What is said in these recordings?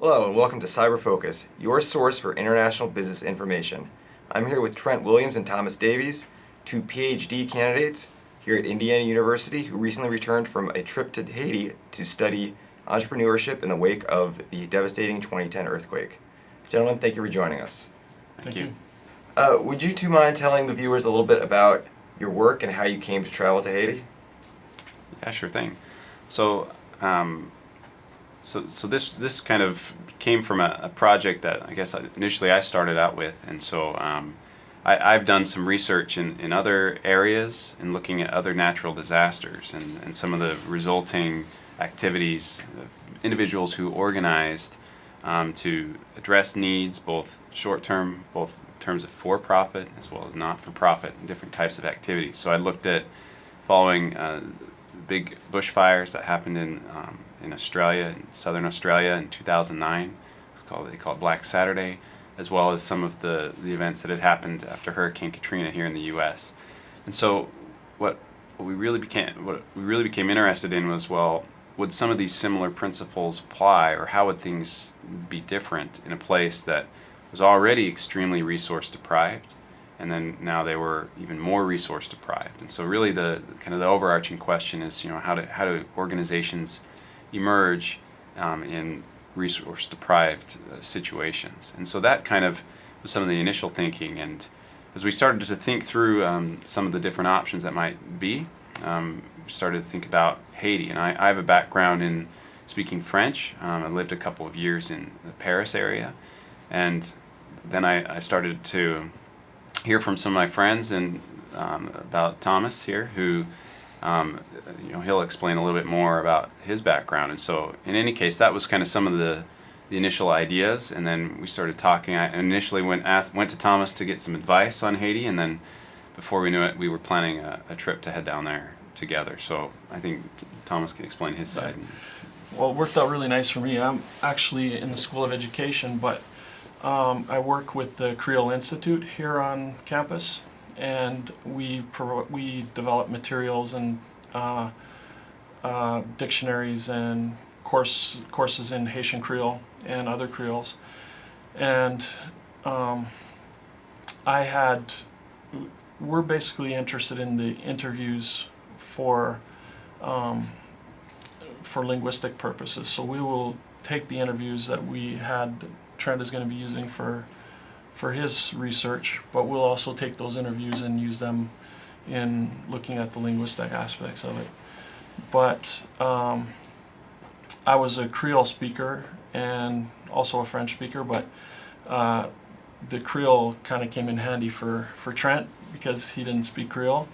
Hello and welcome to CIBER Focus, your source for international business information. I'm here with Trent Williams and Thomas Davies, two PhD candidates here at Indiana University who recently returned from a trip to Haiti to study entrepreneurship in the wake of the devastating 2010 earthquake. Gentlemen, thank you for joining us. Thank you. Would you two mind telling the viewers a little bit about your work and how you came to travel to Haiti? Yeah, sure thing. So, this kind of came from a project that I guess initially I started out with, and so I've done some research in other areas in looking at other natural disasters and some of the resulting activities, individuals who organized to address needs, both short-term, both in terms of for-profit as well as not-for-profit, and different types of activities. So I looked at following big bushfires that happened in Australia, in southern Australia in 2009. They call it Black Saturday, as well as some of the events that had happened after Hurricane Katrina here in the U.S. And so what we really became interested in was, well, would some of these similar principles apply, or how would things be different in a place that was already extremely resource deprived, and then now they were even more resource deprived? And so really the kind of the overarching question is, how do organizations emerge in resource deprived situations? And so that kind of was some of the initial thinking. And as we started to think through some of the different options that might be, we started to think about Haiti. And I have a background in speaking French. I lived a couple of years in the Paris area, and then I started to hear from some of my friends and about Thomas here, who he'll explain a little bit more about his background. And so in any case, that was kind of some of the initial ideas, and then we started talking. I initially went to Thomas to get some advice on Haiti, and then before we knew it, we were planning a trip to head down there together. So I think Thomas can explain his side. Well, it worked out really nice for me. I'm actually in the School of Education, but I work with the Creole Institute here on campus, and we develop materials and dictionaries and courses in Haitian Creole and other Creoles. And we're basically interested in the interviews for linguistic purposes. So we will take the interviews that we had Trent is going to be using for his research, but we'll also take those interviews and use them in looking at the linguistic aspects of it. But I was a Creole speaker and also a French speaker, but the Creole kind of came in handy for Trent because he didn't speak Creole,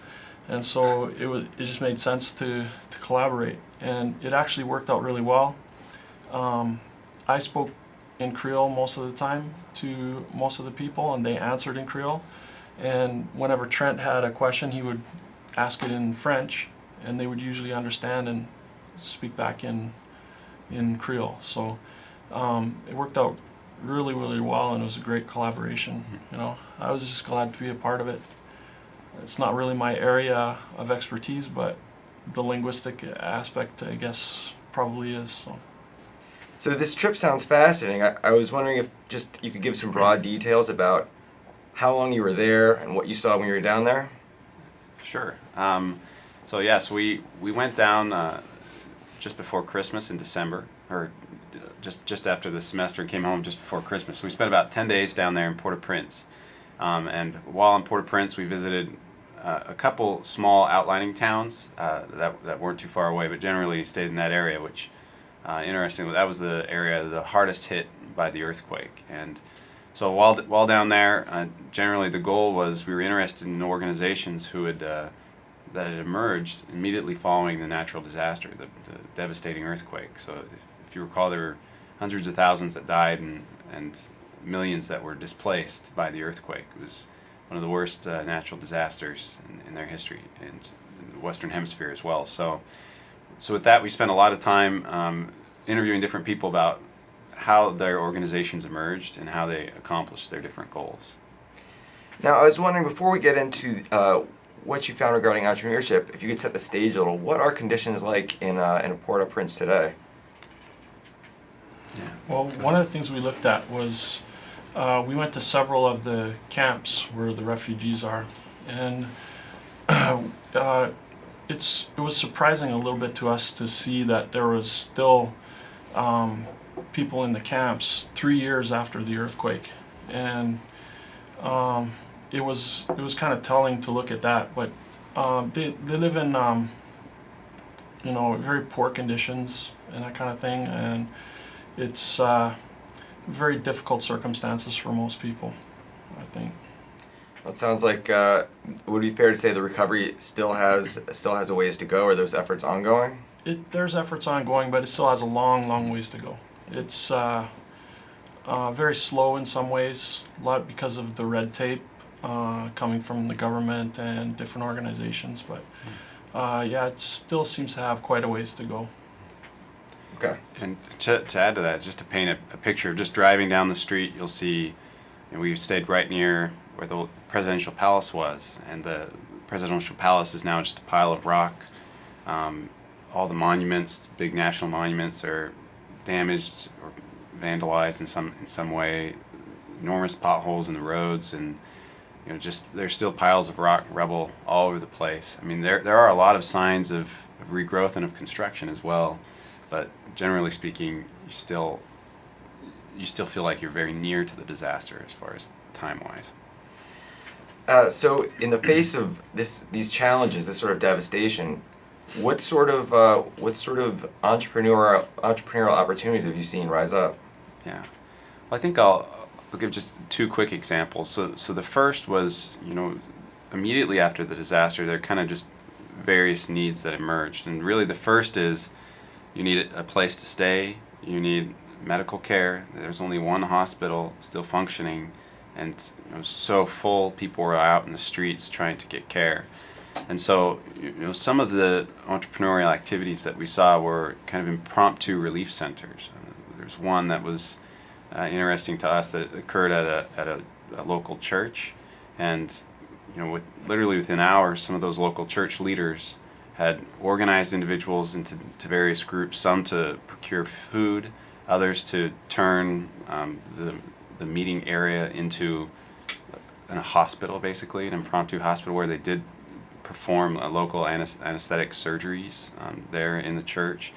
and so it just made sense to collaborate, and it actually worked out really well. I spoke in Creole most of the time to most of the people, and they answered in Creole. And whenever Trent had a question, he would ask it in French, and they would usually understand and speak back in Creole. So it worked out really, really well, and it was a great collaboration. I was just glad to be a part of it. It's not really my area of expertise, but the linguistic aspect, I guess, probably is. So this trip sounds fascinating. I was wondering if just you could give some broad details about how long you were there and what you saw when you were down there. Sure. So yes, we went down just before Christmas in December, or just after the semester, and came home just before Christmas. So we spent about 10 days down there in Port-au-Prince. And while in Port-au-Prince, we visited a couple small outlining towns that weren't too far away, but generally stayed in that area, which interestingly, that was the area the hardest hit by the earthquake. And so while down there, generally the goal was we were interested in organizations that had emerged immediately following the natural disaster, the devastating earthquake. So if you recall, there were hundreds of thousands that died and millions that were displaced by the earthquake. It was one of the worst natural disasters in their history, and in the Western Hemisphere as well. So with that, we spent a lot of time interviewing different people about how their organizations emerged and how they accomplished their different goals. Now, I was wondering, before we get into what you found regarding entrepreneurship, if you could set the stage a little, what are conditions like in Port-au-Prince today? Yeah. Well, one of the things we looked at was we went to several of the camps where the refugees are, and it was surprising a little bit to us to see that there was still people in the camps 3 years after the earthquake, and it was kind of telling to look at that. But they live in very poor conditions and that kind of thing, and it's very difficult circumstances for most people, I think. Well, it sounds like would it be fair to say the recovery still has a ways to go? Are those efforts ongoing? There's efforts ongoing, but it still has a long ways to go. It's very slow in some ways, a lot because of the red tape coming from the government and different organizations. But yeah, it still seems to have quite a ways to go. Okay. And to add to that, just to paint a picture of just driving down the street, you'll see, and we stayed right near where the presidential palace was, and the presidential palace is now just a pile of rock. All the monuments, big national monuments, are damaged or vandalized in some way. Enormous potholes in the roads, and just there's still piles of rock, rubble all over the place. I mean, there are a lot of signs of regrowth and of construction as well, but generally speaking, you still feel like you're very near to the disaster as far as time-wise. So, in the face of these challenges, this sort of devastation, what sort of entrepreneurial opportunities have you seen rise up? Yeah, well, I think I'll give just two quick examples. So the first was, immediately after the disaster, there are kind of just various needs that emerged, and really the first is you need a place to stay, you need medical care. There's only one hospital still functioning, and it was so full, people were out in the streets trying to get care. And so, some of the entrepreneurial activities that we saw were kind of impromptu relief centers. There's one that was interesting to us that occurred at a local church, and literally within hours, some of those local church leaders had organized individuals into various groups, some to procure food, others to turn the meeting area into a hospital, basically, an impromptu hospital where they did perform local anesthetic surgeries there in the church.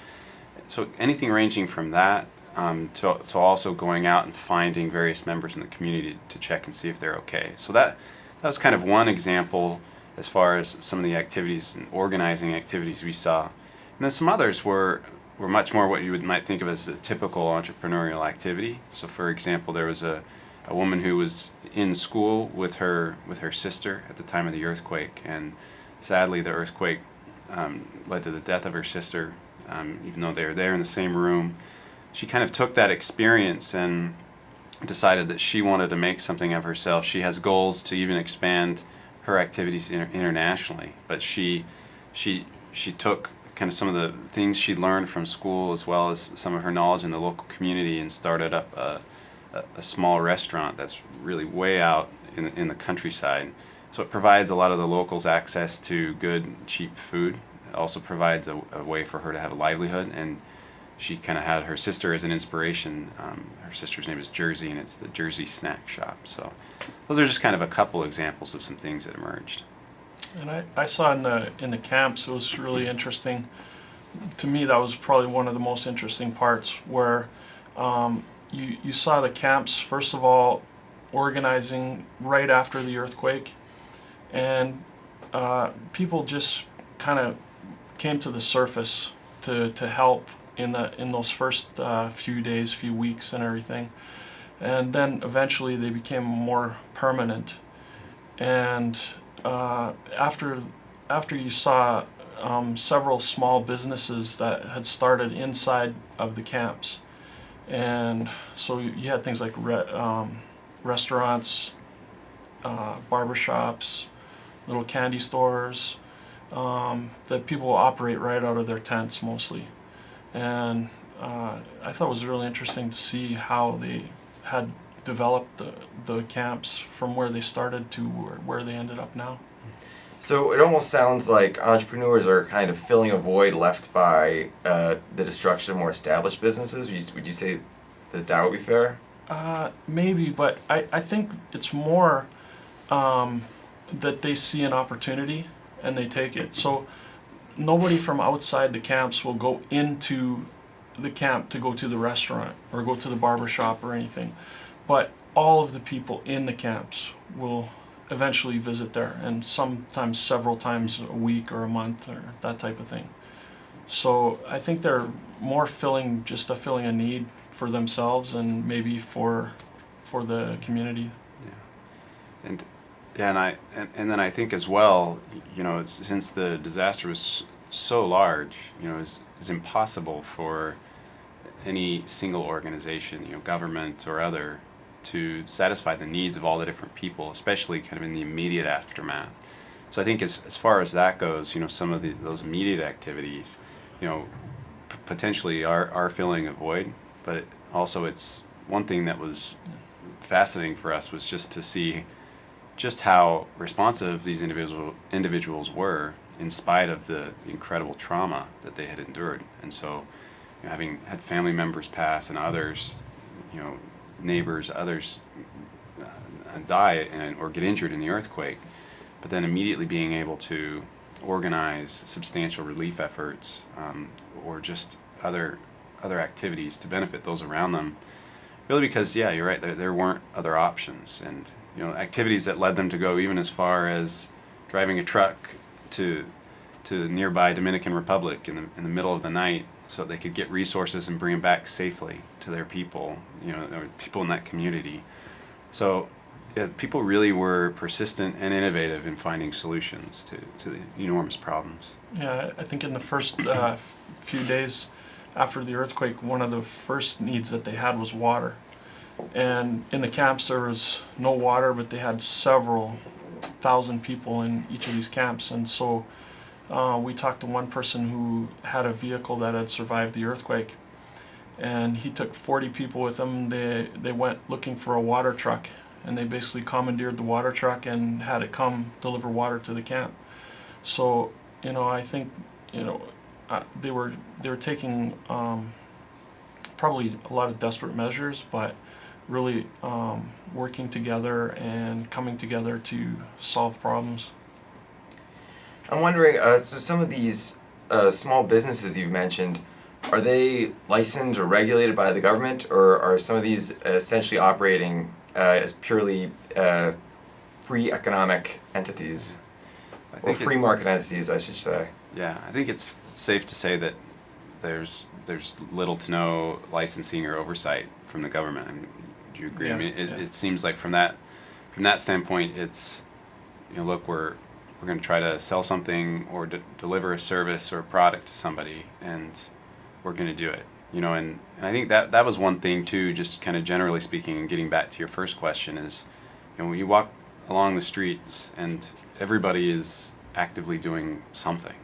So anything ranging from that to also going out and finding various members in the community to check and see if they're okay. So that was kind of one example as far as some of the activities and organizing activities we saw. And then some others were much more what you might think of as a typical entrepreneurial activity. So for example, there was a woman who was in school with her sister at the time of the earthquake, and sadly the earthquake led to the death of her sister, even though they were there in the same room. She kind of took that experience and decided that she wanted to make something of herself. She has goals to even expand her activities internationally, but she took kind of some of the things she learned from school as well as some of her knowledge in the local community and started up a small restaurant that's really way out in the countryside. So it provides a lot of the locals access to good, cheap food. It also provides a way for her to have a livelihood, and she kind of had her sister as an inspiration. Her sister's name is Jersey, and it's the Jersey Snack Shop. So those are just kind of a couple examples of some things that emerged. And I saw in the camps, it was really interesting. To me, that was probably one of the most interesting parts, where you saw the camps, first of all, organizing right after the earthquake, and people just kind of came to the surface to help in those first few days, few weeks, and everything. And then eventually they became more permanent. And after you saw several small businesses that had started inside of the camps, and so you had things like restaurants, barbershops, little candy stores that people operate right out of their tents mostly. And I thought it was really interesting to see how they had developed the camps from where they started to where they ended up now. So it almost sounds like entrepreneurs are kind of filling a void left by the destruction of more established businesses. Would you say that would be fair? Maybe, but I think it's more that they see an opportunity and they take it. So nobody from outside the camps will go into the camp to go to the restaurant or go to the barber shop or anything. But all of the people in the camps will eventually visit there, and sometimes several times a week or a month or that type of thing. So I think they're more filling a need for themselves and maybe for the community. Yeah, and then I think as well, since the disaster was so large, it's impossible for any single organization, government or other, to satisfy the needs of all the different people, especially kind of in the immediate aftermath. So I think as far as that goes, some of those immediate activities, potentially are filling a void, but also it's one thing that was fascinating for us was just to see just how responsive these individuals were in spite of the incredible trauma that they had endured. And so, having had family members pass and others, neighbors, others die or get injured in the earthquake, but then immediately being able to organize substantial relief efforts or just other activities to benefit those around them, really because, yeah, you're right, there weren't other options. And activities that led them to go even as far as driving a truck to nearby Dominican Republic in the middle of the night so they could get resources and bring them back safely to their people, or people in that community. So people really were persistent and innovative in finding solutions to the enormous problems. Yeah, I think in the first few days after the earthquake, one of the first needs that they had was water. And in the camps there was no water, but they had several thousand people in each of these camps. And so we talked to one person who had a vehicle that had survived the earthquake, and he took 40 people with him. They went looking for a water truck, and they basically commandeered the water truck and had it come deliver water to the camp. So I think they were taking probably a lot of desperate measures, but really working together and coming together to solve problems. I'm wondering, so some of these small businesses you've mentioned, are they licensed or regulated by the government, or are some of these essentially operating as purely free economic entities? Or free market entities, I should say. Yeah, I think it's safe to say that there's little to no licensing or oversight from the government. I mean, do you agree? Yeah, I mean, it seems like from that standpoint, it's look, we're going to try to sell something or deliver a service or a product to somebody, and we're going to do it. And I think that was one thing too, just kind of generally speaking, and getting back to your first question is, when you walk along the streets and everybody is actively doing something,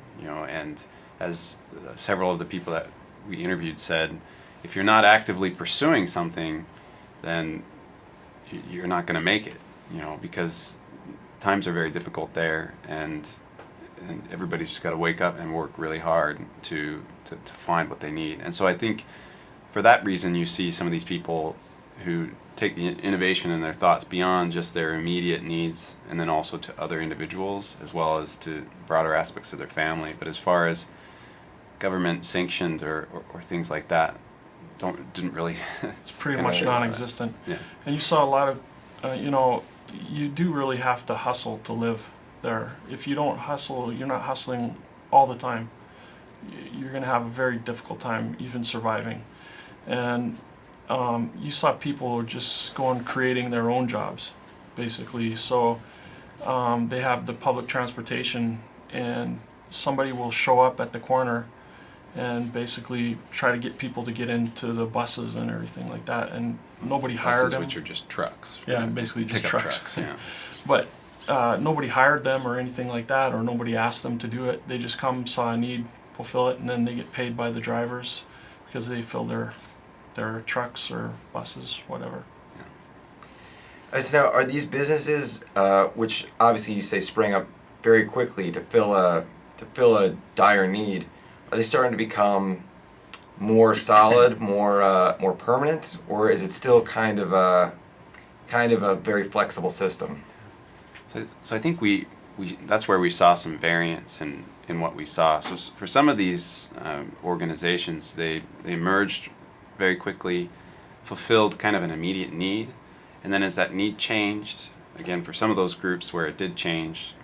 and as several of the people that we interviewed said, if you're not actively pursuing something, then you're not going to make it, because times are very difficult there, and everybody's just got to wake up and work really hard to find what they need. And so I think for that reason you see some of these people who take the innovation and their thoughts beyond just their immediate needs, and then also to other individuals as well as to broader aspects of their family. But as far as government sanctioned or things like that, didn't really it's pretty much non-existent. Yeah. And you saw a lot of you do really have to hustle to live there. If you don't hustle, you're not hustling all the time, you're going to have a very difficult time even surviving. And you saw people just creating their own jobs, basically. So they have the public transportation, and somebody will show up at the corner and basically try to get people to get into the buses and everything like that. And nobody hired them. Which are just trucks. Yeah, right? basically just Pickup trucks. Yeah. But nobody hired them or anything like that, or nobody asked them to do it. They just come, saw a need, fulfill it, and then they get paid by the drivers because they fill their trucks or buses, whatever. So now, are these businesses, which obviously you say sprang up very quickly to fill a dire need, are they starting to become more solid, more permanent, or is it still kind of a very flexible system? So I think we that's where we saw some variance in what we saw. So for some of these organizations, they emerged very quickly, fulfilled kind of an immediate need, and then as that need changed, again, for some of those groups where it did change,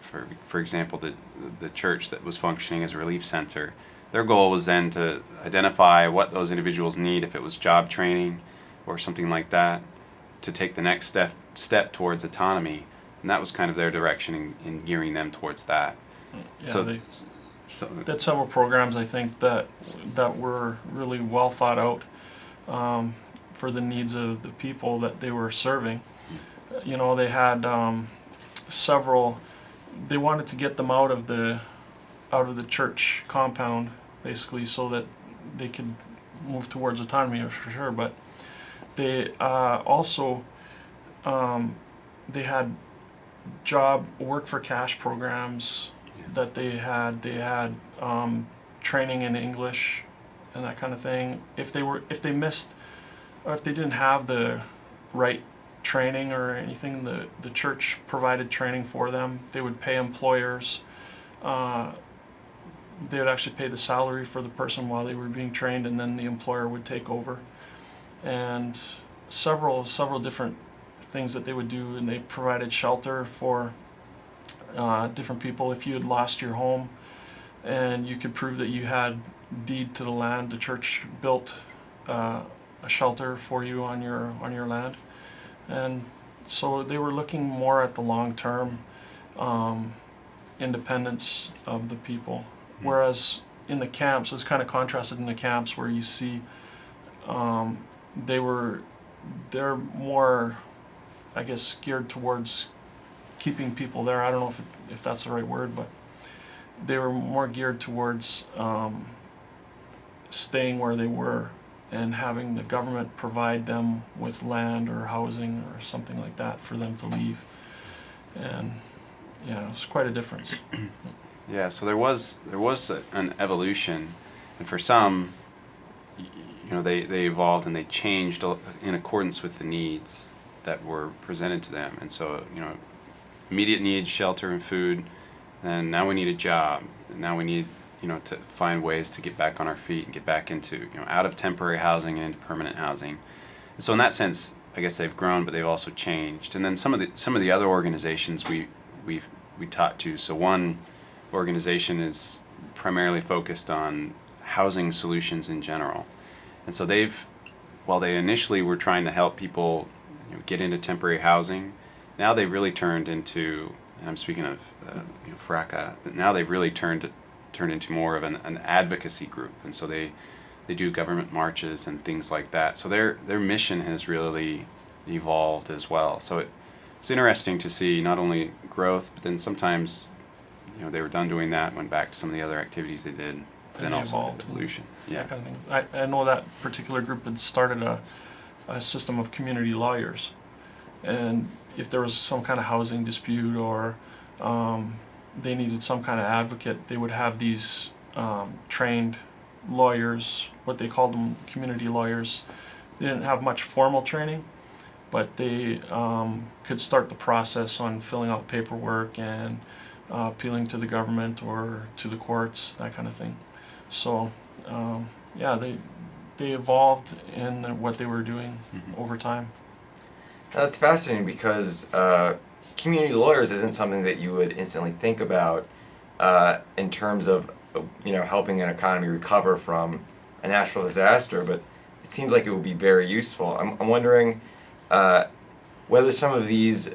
for example, the church that was functioning as a relief center, their goal was then to identify what those individuals need, if it was job training or something like that, to take the next step towards autonomy. And that was kind of their direction in gearing them towards that. Yeah, So- they So, did several programs, I think, that were really well thought out for the needs of the people that they were serving. You know, they had several. They wanted to get them out of the church compound, basically, so that they could move towards autonomy for sure. But they also they had job work for cash programs that they had. They had training in English and that kind of thing. If they missed, or if they didn't have the right training or anything, the church provided training for them. They would pay employers. They would actually pay the salary for the person while they were being trained, and then the employer would take over. And several different things that they would do, and they provided shelter for different people. If you had lost your home and you could prove that you had deed to the land, the church built a shelter for you on your land. And so they were looking more at the long-term independence of the people. Whereas in the camps, it's kind of contrasted in the camps where you see they're more, I guess, geared towards keeping people there. I don't know if that's the right word, but they were more geared towards staying where they were and having the government provide them with land or housing or something like that for them to leave. And yeah, it's quite a difference. yeah, so there was an evolution, and for some, you know, they evolved and they changed in accordance with the needs that were presented to them. And so, you know, immediate needs, shelter and food, and now we need a job, and now we need, you know, to find ways to get back on our feet and get back into, you know, out of temporary housing and into permanent housing. And so in that sense, I guess they've grown, but they've also changed. And then some of the other organizations we talked to. So one organization is primarily focused on housing solutions in general. And so while they initially were trying to help people, you know, get into temporary housing, now they've really turned into, and I'm speaking of you know, FRACA, now they've really turned into more of an advocacy group. And so they do government marches and things like that. So their mission has really evolved as well. So it's interesting to see not only growth, but then sometimes, you know, they were done doing that, went back to some of the other activities they did, but then they also evolved. evolution. That Yeah. kind of thing. I know that particular group had started a system of community lawyers, and if there was some kind of housing dispute or they needed some kind of advocate, they would have these trained lawyers, what they called them community lawyers. They didn't have much formal training, but they could start the process on filling out paperwork and appealing to the government or to the courts, that kind of thing. So yeah, they evolved in what they were doing over time. Now, that's fascinating because community lawyers isn't something that you would instantly think about in terms of, you know, helping an economy recover from a natural disaster, but it seems like it would be very useful. I'm wondering whether some of these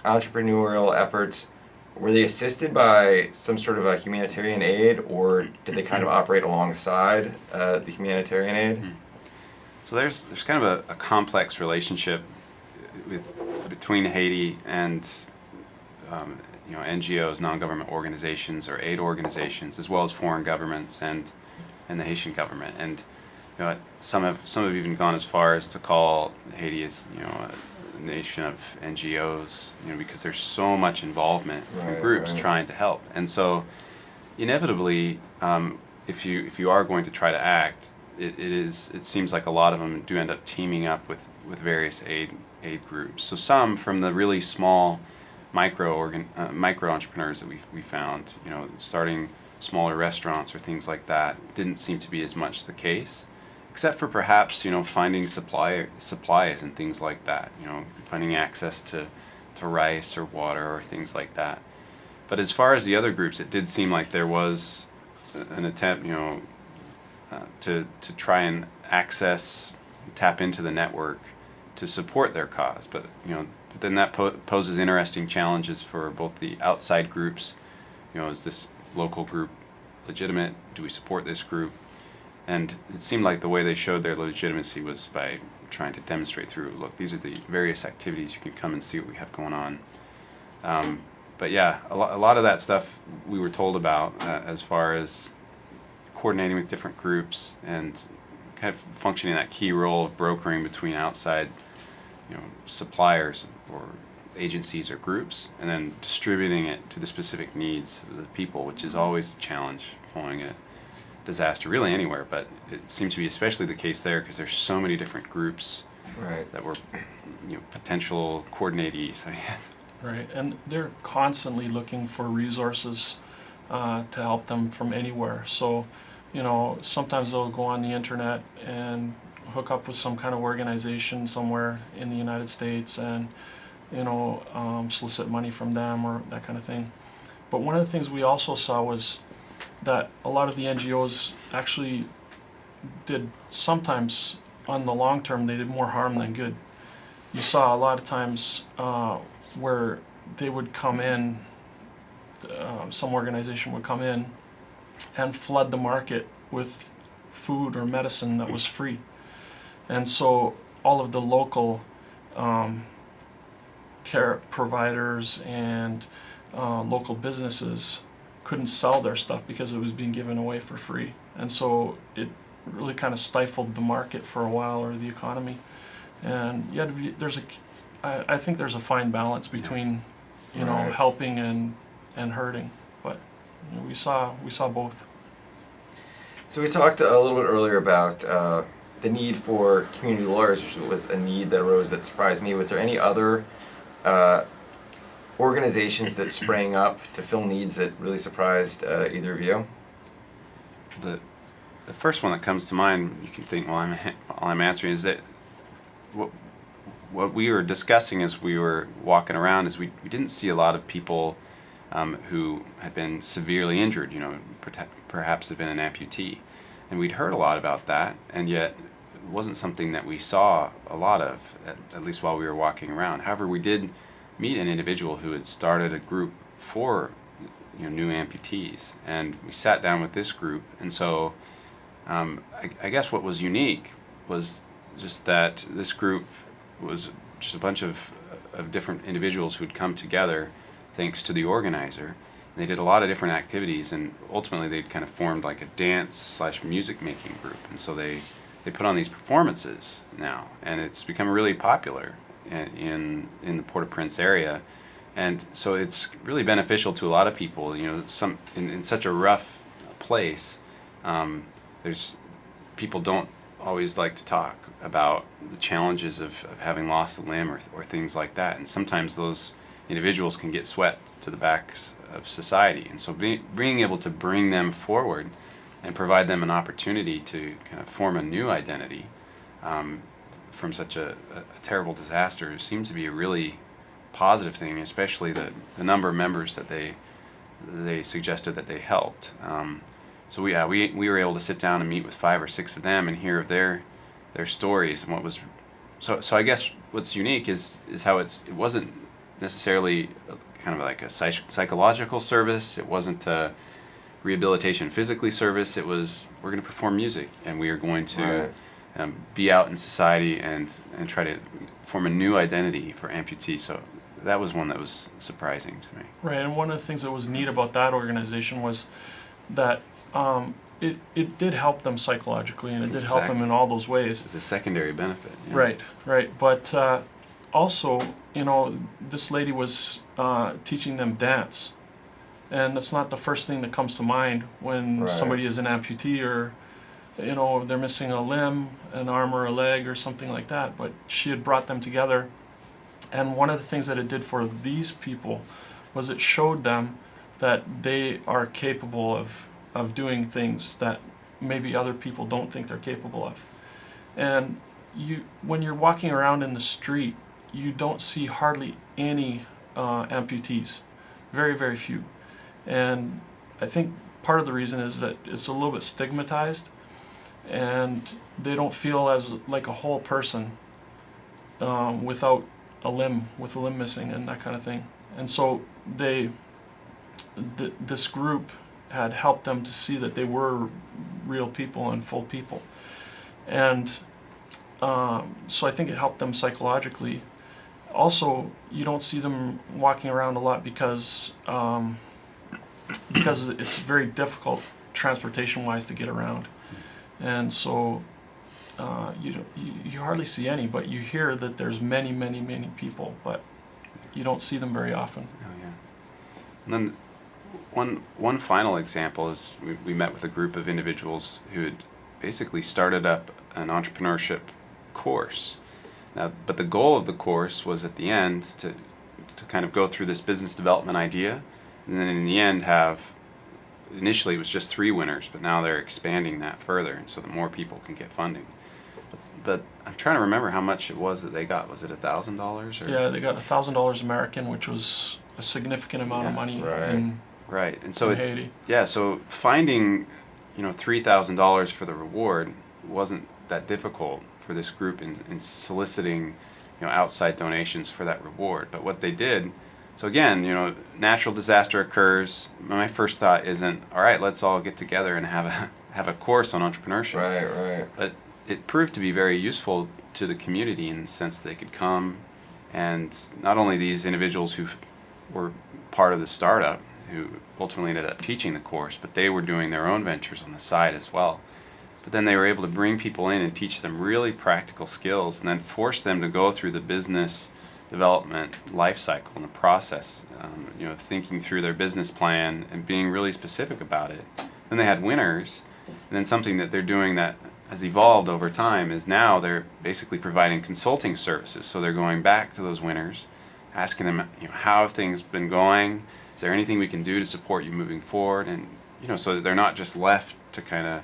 entrepreneurial efforts, were they assisted by some sort of a humanitarian aid, or did they kind of operate alongside the humanitarian aid? So there's kind of a complex relationship between Haiti and you know, NGOs, non-government organizations or aid organizations, as well as foreign governments and the Haitian government. And you know, some have even gone as far as to call Haiti as, you know, a nation of NGOs, you know, because there's so much involvement from groups trying to help. And so inevitably, if you are going to try to act, it seems like a lot of them do end up teaming up with various aid groups. So some from the really small micro entrepreneurs that we found, starting smaller restaurants or things like that, didn't seem to be as much the case, except for perhaps finding supplies and things like that, finding access to rice or water or things like that. But as far as the other groups, it did seem like there was an attempt, to try and tap into the network to support their cause. But then that poses interesting challenges for both the outside groups. Is this local group legitimate? Do we support this group? And it seemed like the way they showed their legitimacy was by trying to demonstrate through, look, these are the various activities, you can come and see what we have going on. But yeah, a lot of that stuff we were told about as far as coordinating with different groups and kind of functioning that key role of brokering between outside, suppliers or agencies or groups, and then distributing it to the specific needs of the people, which is always a challenge following a disaster, really anywhere, but it seemed to be especially the case there because there's so many different groups that were potential coordinatees, I guess. Right, and they're constantly looking for resources to help them from anywhere. So, sometimes they'll go on the internet and hook up with some kind of organization somewhere in the United States and, solicit money from them or that kind of thing. But one of the things we also saw was that a lot of the NGOs actually did, sometimes on the long term, they did more harm than good. You saw a lot of times where they would come in, some organization would come in and flood the market with food or medicine that was free. And so all of the local care providers and local businesses couldn't sell their stuff because it was being given away for free. And so it really kind of stifled the market for a while, or the economy. And I think there's a fine balance between, helping and hurting, but we saw both. So we talked a little bit earlier about the need for community lawyers, which was a need that arose that surprised me. Was there any other organizations that sprang up to fill needs that really surprised either of you? The first one that comes to mind, you can think while I'm answering, is that what we were discussing as we were walking around is we didn't see a lot of people who had been severely injured, perhaps had been an amputee. And we'd heard a lot about that, and yet it wasn't something that we saw a lot of, at least while we were walking around. However, we did meet an individual who had started a group for new amputees, and we sat down with this group. And so I guess what was unique was just that this group was just a bunch of different individuals who had come together thanks to the organizer. And they did a lot of different activities, and ultimately they'd kind of formed like a dance/music making group. And so they put on these performances now, and it's become really popular in the Port-au-Prince area. And so it's really beneficial to a lot of people. Some in such a rough place, there's people don't always like to talk about the challenges of having lost a limb or things like that. And sometimes those individuals can get swept to the backs of society. And so being able to bring them forward and provide them an opportunity to kind of form a new identity from such a terrible disaster seems to be a really positive thing, especially the number of members that they suggested that they helped. So we were able to sit down and meet with 5 or 6 of them and hear of their stories. And what was so I guess what's unique is how it wasn't necessarily kind of like a psychological service. It wasn't a rehabilitation physically service. It was, we're going to perform music, and we are going to be out in society and try to form a new identity for amputees. So that was one that was surprising to me. Right, and one of the things that was neat about that organization was that it did help them psychologically, and it did help them in all those ways. It's a secondary benefit. Yeah. Right. But also, this lady was teaching them dance, and that's not the first thing that comes to mind when somebody is an amputee or they're missing a limb, an arm or a leg or something like that, but she had brought them together. And one of the things that it did for these people was it showed them that they are capable of doing things that maybe other people don't think they're capable of. And when you're walking around in the street, you don't see hardly any amputees, very, very few. And I think part of the reason is that it's a little bit stigmatized, and they don't feel as like a whole person without a limb, with a limb missing and that kind of thing. And so this group had helped them to see that they were real people and full people. And so I think it helped them psychologically. Also, you don't see them walking around a lot because it's very difficult transportation-wise to get around. And so you hardly see any, but you hear that there's many, many, many people, but you don't see them very often. Oh yeah. And then one final example is we met with a group of individuals who had basically started up an entrepreneurship course. Now, but the goal of the course was at the end to kind of go through this business development idea, and then in the end initially it was just 3 winners, but now they're expanding that further, and so that more people can get funding. But I'm trying to remember how much it was that they got. Was it $1,000? Or? Yeah, they got $1,000 American, which was a significant amount of money. Right, and so in it's Haiti. so finding $3,000 for the reward wasn't that difficult for this group in soliciting outside donations for that reward. But what they did, so again, natural disaster occurs. My first thought isn't, all right, let's all get together and have a course on entrepreneurship. Right. But it proved to be very useful to the community in the sense that they could come, and not only these individuals who were part of the startup who ultimately ended up teaching the course, but they were doing their own ventures on the side as well. But then they were able to bring people in and teach them really practical skills, and then force them to go through the business development life cycle and the process, thinking through their business plan and being really specific about it. Then they had winners, and then something that they're doing that has evolved over time is now they're basically providing consulting services. So they're going back to those winners, asking them, how have things been going? Is there anything we can do to support you moving forward? And so that they're not just left to kind of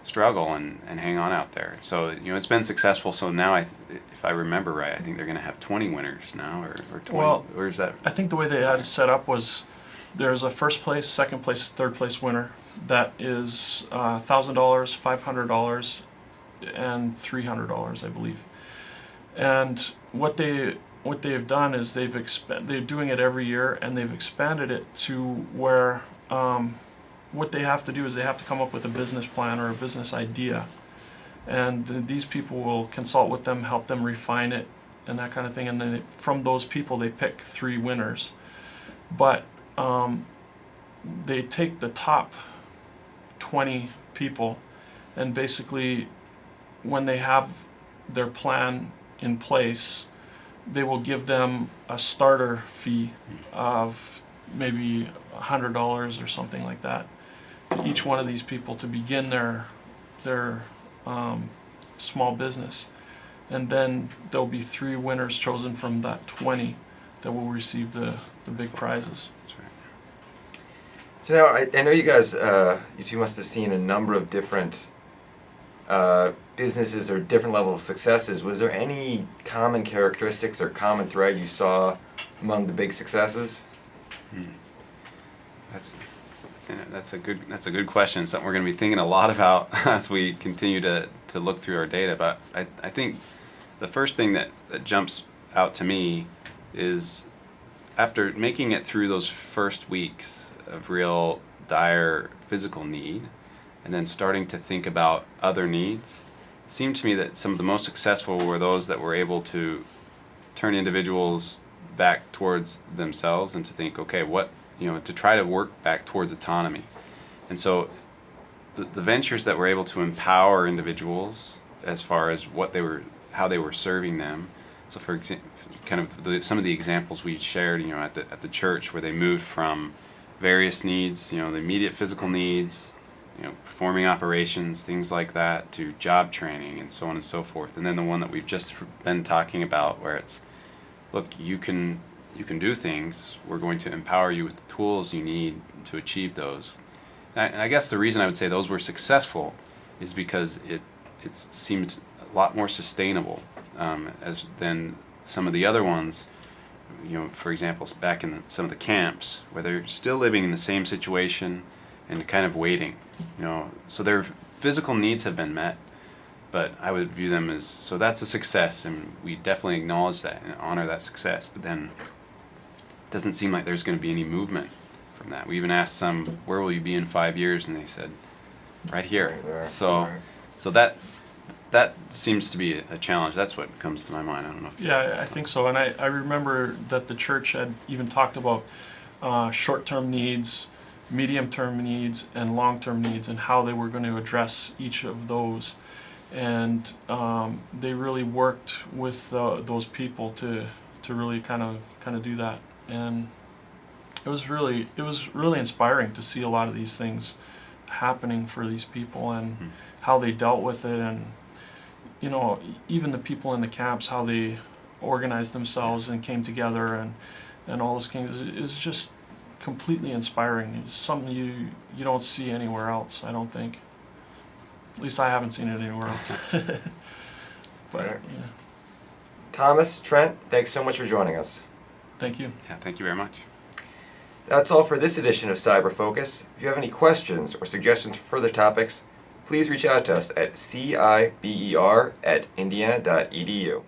struggle and hang on out there. So it's been successful. So now if I remember right, I think they're going to have 20 winners now, or 20. Well, or is that? I think the way they had it set up was there's a first place, second place, third place winner. That is $1,000, $500, and $300, I believe. And what they've done is they're doing it every year, and they've expanded it to where what they have to do is they have to come up with a business plan or a business idea, and these people will consult with them, help them refine it, and that kind of thing. And then from those people they pick 3 winners. But they take the top 20 people, and basically when they have their plan in place, they will give them a starter fee of maybe $100 or something like that to each one of these people to begin their small business. And then there'll be 3 winners chosen from that 20 that will receive the big prizes. That's right. So now I know you guys, you two must have seen a number of different businesses or different level of successes. Was there any common characteristics or common thread you saw among the big successes? That's a good question. Something we're going to be thinking a lot about as we continue to look through our data. But I think the first thing that jumps out to me is after making it through those first weeks of real dire physical need, and then starting to think about other needs, it seemed to me that some of the most successful were those that were able to turn individuals back towards themselves and to think, okay, to try to work back towards autonomy. And so the ventures that were able to empower individuals as far as how they were serving them. So for example, some of the examples we shared, at the church, where they moved from various needs, the immediate physical needs, performing operations, things like that, to job training and so on and so forth. And then the one that we've just been talking about, where it's, look, you can do things. We're going to empower you with the tools you need to achieve those. And I guess the reason I would say those were successful is because it seemed a lot more sustainable than some of the other ones. For example, back in some of the camps where they're still living in the same situation and kind of waiting. So their physical needs have been met, but I would view them as, so that's a success, and we definitely acknowledge that and honor that success. But then it doesn't seem like there's going to be any movement from that. We even asked some, where will you be in 5 years? And they said, right here. Right there. So, Right. so that seems to be a challenge. That's what comes to my mind. I don't know if Yeah, I think so. And I remember that the church had even talked about short-term needs, medium-term needs, and long-term needs, and how they were going to address each of those. And they really worked with those people to really kind of do that. And it was really inspiring to see a lot of these things happening for these people and how they dealt with it, and even the people in the camps, how they organized themselves and came together and all those things. It's just completely inspiring. It's something you don't see anywhere else, I don't think. At least I haven't seen it anywhere else. But Right. yeah, Thomas, Trent, thanks so much for joining us. thank you. Yeah, thank you very much. That's all for this edition of CIBER Focus. If you have any questions or suggestions for further topics, please reach out to us at ciber@indiana.edu.